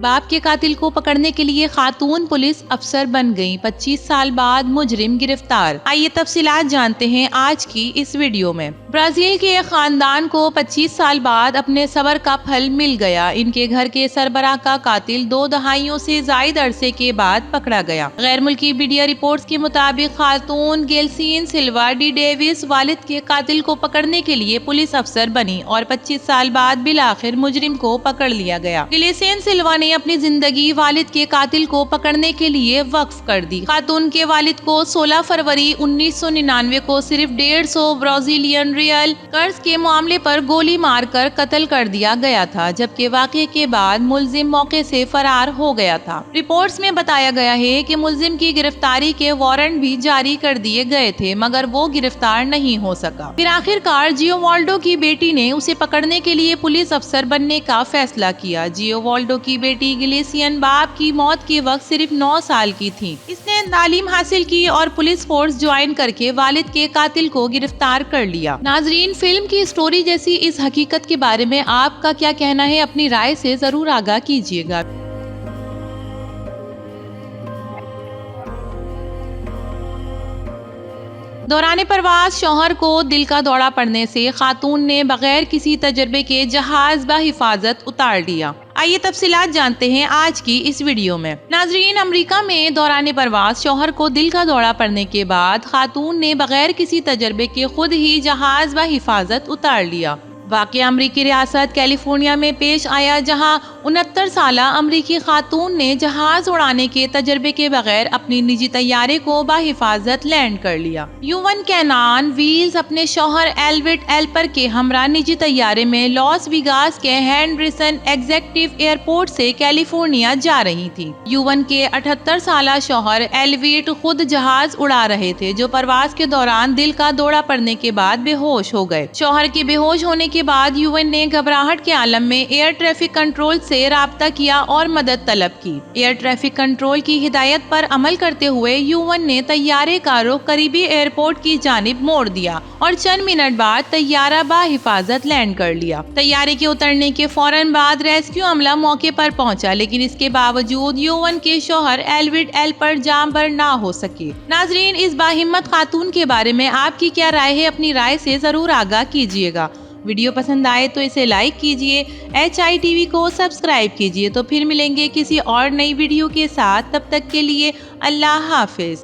باپ کے قاتل کو پکڑنے کے لیے خاتون پولیس افسر بن گئی، 25 سال بعد مجرم گرفتار۔ آئیے تفصیلات جانتے ہیں آج کی اس ویڈیو میں۔ برازیل کے ایک خاندان کو 25 سال بعد اپنے صبر کا پھل مل گیا۔ ان کے گھر کے سربراہ کا قاتل 2 دہائیوں سے زائد عرصے کے بعد پکڑا گیا۔ غیر ملکی میڈیا رپورٹس کے مطابق خاتون گیلسین سلوا ڈی ڈیوس والد کے قاتل کو پکڑنے کے لیے پولیس افسر بنی اور 25 سال بعد بالآخر مجرم کو پکڑ لیا گیا۔ گیلسین سلوا نے اپنی زندگی والد کے قاتل کو پکڑنے کے لیے وقف کر دی۔ خاتون کے والد کو 16 فروری 1999 کو صرف 150 برازیلین ریال قرض کے معاملے پر گولی مار کر قتل کر دیا گیا تھا، جبکہ واقعے کے بعد ملزم موقع سے فرار ہو گیا تھا۔ رپورٹس میں بتایا گیا ہے کہ ملزم کی گرفتاری کے وارنٹ بھی جاری کر دیے گئے تھے، مگر وہ گرفتار نہیں ہو سکا۔ پھر آخر کار جیووالڈو کی بیٹی نے اسے پکڑنے کے لیے پولیس افسر بننے کا فیصلہ کیا۔ جیووالڈو کی بیٹی گیلسین باپ کی موت کے وقت صرف 9 سال کی تھی۔ اس نے تعلیم حاصل کی اور پولیس فورس جوائن کر کے والد کے قاتل کو گرفتار کر لیا۔ ناظرین، فلم کی سٹوری جیسی اس حقیقت کے بارے میں آپ کا کیا کہنا ہے؟ اپنی رائے سے ضرور آگاہ کیجیے گا۔ دوران پرواز شوہر کو دل کا دورہ پڑنے سے خاتون نے بغیر کسی تجربے کے جہاز بحفاظت اتار لیا۔ آئیے تفصیلات جانتے ہیں آج کی اس ویڈیو میں۔ ناظرین، امریکہ میں دوران پرواز شوہر کو دل کا دورہ پڑنے کے بعد خاتون نے بغیر کسی تجربے کے خود ہی جہاز بحفاظت اتار لیا۔ واقعہ امریکی ریاست کیلیفورنیا میں پیش آیا، جہاں 69 سالہ امریکی خاتون نے جہاز اڑانے کے تجربے کے بغیر اپنی نجی طیارے کو بحفاظت لینڈ کر لیا۔ یوون کینان ویلز اپنے شوہر ایلوٹ ایلپر کے ہمراہ نجی طیارے میں لاس ویگاس کے ہینڈرسن ایگزیکٹو ایئرپورٹ سے کیلیفورنیا جا رہی تھی۔ یوون کے 78 سالہ شوہر ایلوٹ خود جہاز اڑا رہے تھے، جو پرواز کے دوران دل کا دورہ پڑنے کے بعد بے ہوش ہو گئے۔ شوہر کے بے ہوش ہونے کے بعد یوون نے گھبراہٹ کے عالم میں ایئر ٹریفک کنٹرول سے رابطہ کیا اور مدد طلب کی۔ ایئر ٹریفک کنٹرول کی ہدایت پر عمل کرتے ہوئے یوون نے طیارے کا رخ قریبی ایئرپورٹ کی جانب موڑ دیا اور چند منٹ بعد طیارہ بحفاظت لینڈ کر لیا۔ طیارے کے اترنے کے فوراً بعد ریسکیو عملہ موقع پر پہنچا، لیکن اس کے باوجود یوون کے شوہر ایلوٹ ایلپر جاں بر نہ ہو سکے۔ ناظرین، اس باہمت خاتون کے بارے میں آپ کی کیا رائے ہے؟ اپنی رائے سے ضرور آگاہ کیجیے گا۔ ویڈیو پسند آئے تو اسے لائک کیجیے، HI TV کو سبسکرائب کیجیے۔ تو پھر ملیں گے کسی اور نئی ویڈیو کے ساتھ، تب تک کے لیے اللہ حافظ۔